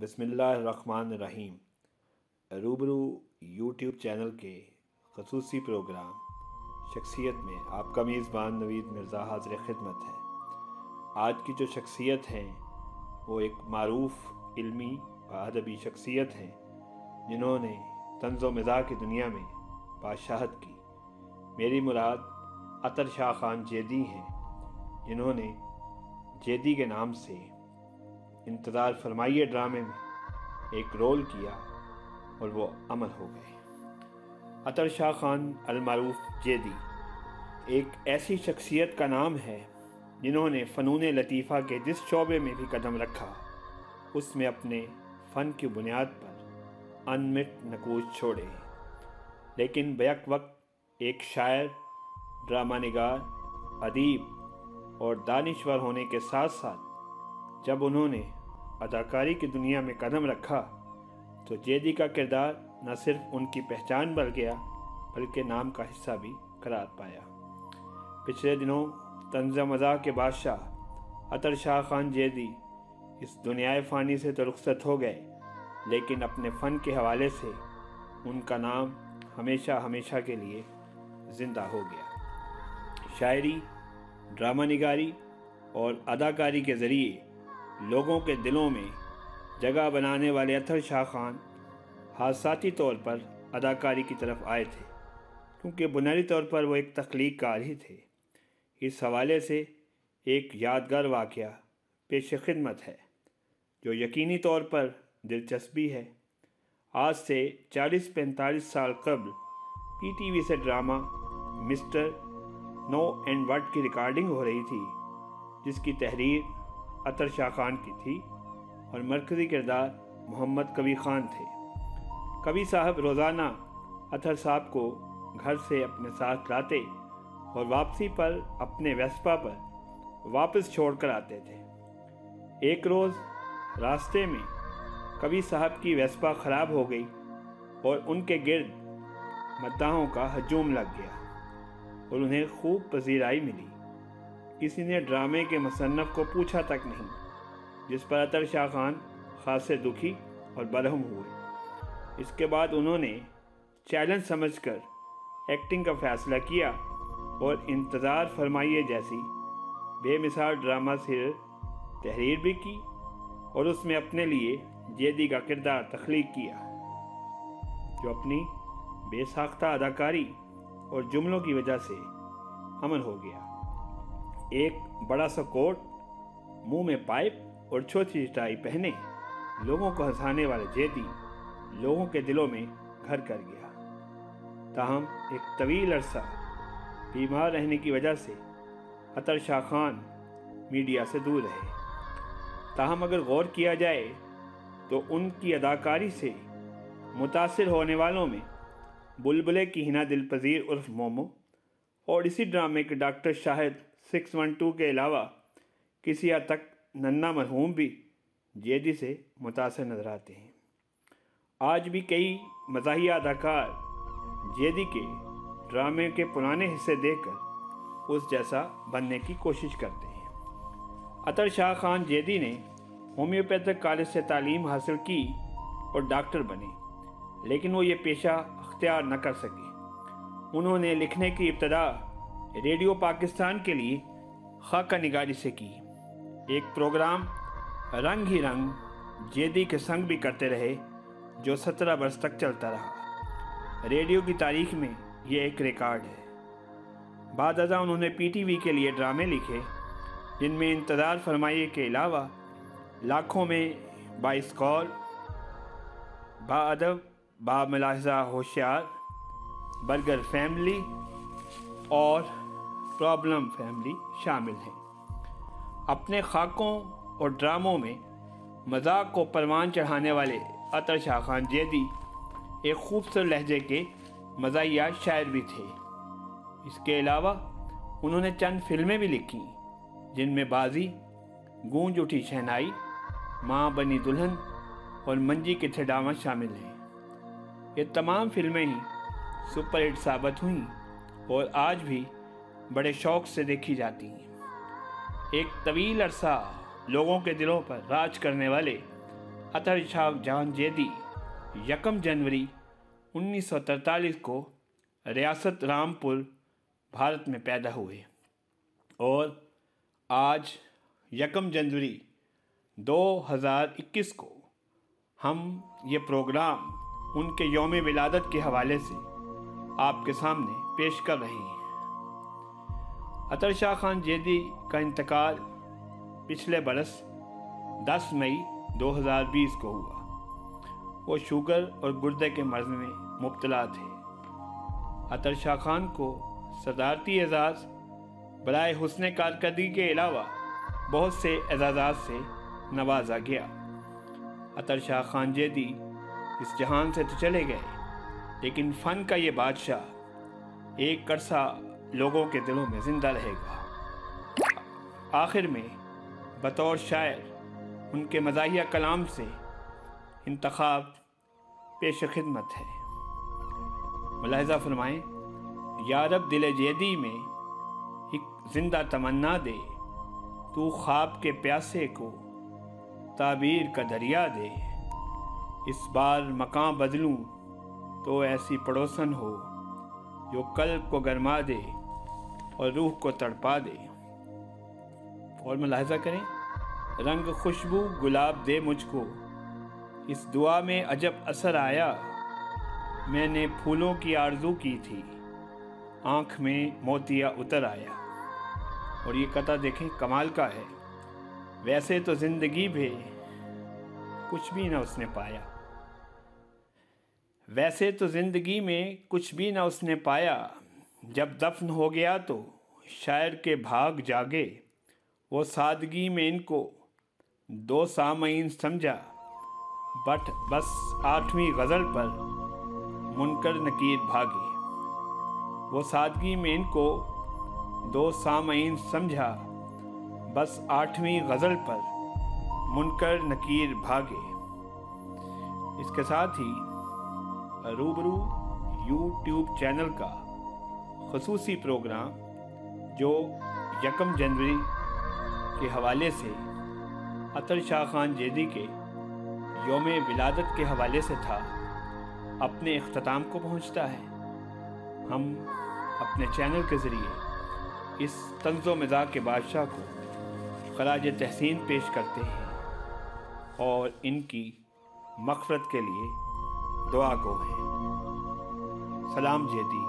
बिस्मिल्लाहिर्रहमानिर्रहीम। रूबरू YouTube channel के खसूसी प्रोग्राम शख्सियत में आपका मेज़बान नवीद मिर्ज़ा हाज़िर खिदमत है। आज की जो शख्सियत हैं वो एक मारूफ़ इल्मी व अदबी शख्सियत हैं जिन्होंने तंज़ो मिज़ाह की दुनिया में बादशाहत की। मेरी मुराद अतर शाह खान जेदी हैं, जिन्होंने जेदी के नाम से इंतज़ार फरमाइए ड्रामे में एक रोल किया और वो अमर हो गए। अतर शाह खान अलमारूफ जेदी एक ऐसी शख्सियत का नाम है जिन्होंने फ़नून लतीफ़ा के जिस शोबे में भी कदम रखा उसमें अपने फ़न की बुनियाद पर अनमिट नकूश छोड़े, लेकिन बैक वक्त एक शायर, ड्रामा निगार, अदीब और दानिश्वर होने के साथ साथ जब उन्होंने अदाकारी की दुनिया में कदम रखा तो जेदी का किरदार न सिर्फ उनकी पहचान बन गया बल्कि नाम का हिस्सा भी करार पाया। पिछले दिनों तंज़ मज़ाह के बादशाह अतर शाह खान जेदी इस दुनियाए फ़ानी से तो रुखसत हो गए, लेकिन अपने फ़न के हवाले से उनका नाम हमेशा हमेशा के लिए ज़िंदा हो गया। शायरी, ड्रामा निगारी और अदाकारी के ज़रिए लोगों के दिलों में जगह बनाने वाले अतर शाह खान हादसाती तौर पर अदाकारी की तरफ आए थे, क्योंकि बुनियादी तौर पर वो एक तख्लीक कार ही थे। इस हवाले से एक यादगार वाक़या पेश खिदमत है जो यकीनी तौर पर दिलचस्पी है। आज से 40-45 साल कबल PTV से drama mister no and what की रिकॉर्डिंग हो रही थी, जिसकी तहरीर अतर शाह खान की थी और मरकज़ी किरदार मोहम्मद कबी खान थे। कबी साहब रोज़ाना अतर साहब को घर से अपने साथ लाते और वापसी पर अपने वेस्पा पर वापस छोड़ कर आते थे। एक रोज़ रास्ते में कबी साहब की वेस्पा ख़राब हो गई और उनके गिर्द मद्दाहों का हजूम लग गया और उन्हें खूब पजीराई मिली। किसी ने ड्रामे के मुसन्नफ़ को पूछा तक नहीं, जिस पर अतर शाह खान खासे दुखी और बरहम हुए। इसके बाद उन्होंने चैलेंज समझकर एक्टिंग का फ़ैसला किया और इंतज़ार फरमाइए जैसी बेमिसाल ड्रामा सीरियल तहरीर भी की और उसमें अपने लिए जेदी का किरदार तख्लीक किया, जो अपनी बेसाख्ता अदाकारी और जुमलों की वजह से अमर हो गया। एक बड़ा सा कोट, मुंह में पाइप और छोटी टाई पहने लोगों को हंसाने वाले जेदी लोगों के दिलों में घर कर गया। ताहम एक तवील अरसा बीमार रहने की वजह से अतर शाह खान मीडिया से दूर रहे। ताहम अगर गौर किया जाए तो उनकी अदाकारी से मुतासिर होने वालों में बुलबुले की हिना दिलपजीर उर्फ मोमो और इसी ड्रामे के डॉक्टर शाहिद 612 के अलावा किसी हद तक नन्ना मरहूम भी जेदी से मुतासिर नजर आते हैं। आज भी कई मज़ाहिया अदाकार जेदी के ड्रामे के पुराने हिस्से देखकर उस जैसा बनने की कोशिश करते हैं। अतर शाह खान जेदी ने होम्योपैथिक कॉलेज से तालीम हासिल की और डॉक्टर बने, लेकिन वो ये पेशा अख्तियार न कर सके। उन्होंने लिखने की इब्तदा रेडियो पाकिस्तान के लिए खाका निगारी से की। एक प्रोग्राम रंग ही रंग जेदी के संग भी करते रहे, जो 17 वर्ष तक चलता रहा। रेडियो की तारीख में ये एक रिकॉर्ड है। बाद अज़ा उन्होंने PTV के लिए ड्रामे लिखे, जिनमें इंतज़ार फरमाइए के अलावा लाखों में बाइस्कॉल, बाअदब, बामलाहिज़ा होशियार, बर्गर फैमिली और प्रॉब्लम फैमिली शामिल हैं। अपने खाकों और ड्रामों में मजाक को परवान चढ़ाने वाले अतर शाह खान जेदी एक खूबसूरत लहजे के मज़ाहिया शायर भी थे। इसके अलावा उन्होंने चंद फिल्में भी लिखीं, जिनमें बाजी, गूंज उठी शहनाई, माँ बनी दुल्हन और मंजी के छड़ावा शामिल हैं। ये तमाम फिल्में ही सुपरहिट साबित हुईं और आज भी बड़े शौक़ से देखी जाती हैं। एक तवील अरसा लोगों के दिलों पर राज करने वाले अतर शाह जहां जेदी 1 जनवरी 1943 को रियासत रामपुर भारत में पैदा हुए और आज 1 जनवरी 2021 को हम ये प्रोग्राम उनके यौम विलादत के हवाले से आपके सामने पेश कर रहे हैं। अतर शाह खान जेदी का इंतकाल पिछले बरस 10 मई 2020 को हुआ। वो शुगर और गुर्दे के मर्ज़ में मुब्तला थे। अतर शाह खान को सदारती एजाज़ बराए हुस्न कारकर्दगी के अलावा बहुत से एजाज़ात से नवाजा गया। अतर शाह खान जेदी इस जहान से तो चले गए, लेकिन फ़न का ये बादशाह एक अरसा लोगों के दिलों में ज़िंदा रहेगा। आखिर में बतौर शायर उनके मज़ाहिया कलाम से इंतखाब पेश खिदमत है। मुलाहिज़ा फरमाएँ, या रब दिल जेदी में एक ज़िंदा तमन्ना दे, तू ख्वाब के प्यासे को ताबीर का दरिया दे। इस बार मकां बदलूं तो ऐसी पड़ोसन हो जो कल्ब को गरमा दे और रूह को तड़पा दे। और मुलाहिज़ा करें, रंग खुशबू गुलाब दे मुझको, इस दुआ में अजब असर आया। मैंने फूलों की आरज़ू की थी, आँख में मोतिया उतर आया। और ये कथा देखें, कमाल का है। वैसे तो ज़िंदगी में कुछ भी ना उसने पाया, वैसे तो ज़िंदगी में कुछ भी ना उसने पाया। जब दफन हो गया तो शायर के भाग जागे। वो सादगी में इनको 2 सामईन समझा, बट बस 8वीं गज़ल पर मुनकर नकीर भागे। वो सादगी में इनको 2 सामईन समझा, बस 8वीं गज़ल पर मुनकर नकीर भागे। इसके साथ ही रूबरू यूट्यूब चैनल का ख़ुसूसी प्रोग्राम जो 1 जनवरी के हवाले से अतर शाह खान जेदी के यौम विलादत के हवाले से था, अपने इख्तिताम को पहुंचता है। हम अपने चैनल के ज़रिए इस तंज़ो मिज़ाज के बादशाह को ख़राज तहसीन पेश करते हैं और इनकी मग़फ़िरत के लिए दुआ गो हैं। सलाम जेदी।